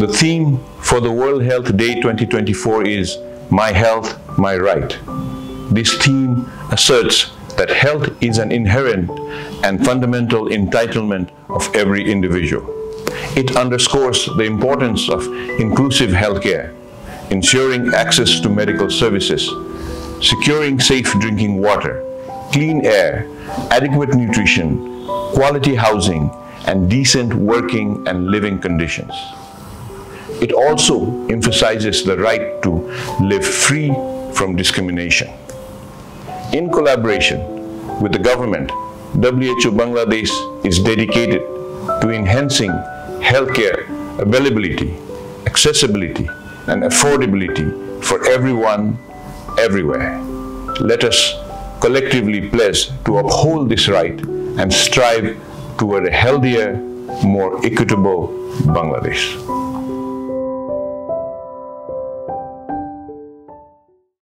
The theme for the World Health Day 2024 is My Health, My Right. This theme asserts that health is an inherent and fundamental entitlement of every individual. It underscores the importance of inclusive healthcare, ensuring access to medical services, securing safe drinking water, clean air, adequate nutrition, quality housing, and decent working and living conditions. It also emphasizes the right to live free from discrimination. In collaboration with the government, WHO Bangladesh is dedicated to enhancing healthcare availability, accessibility, and affordability for everyone, everywhere. Let us collectively pledge to uphold this right and strive toward a healthier, more equitable Bangladesh.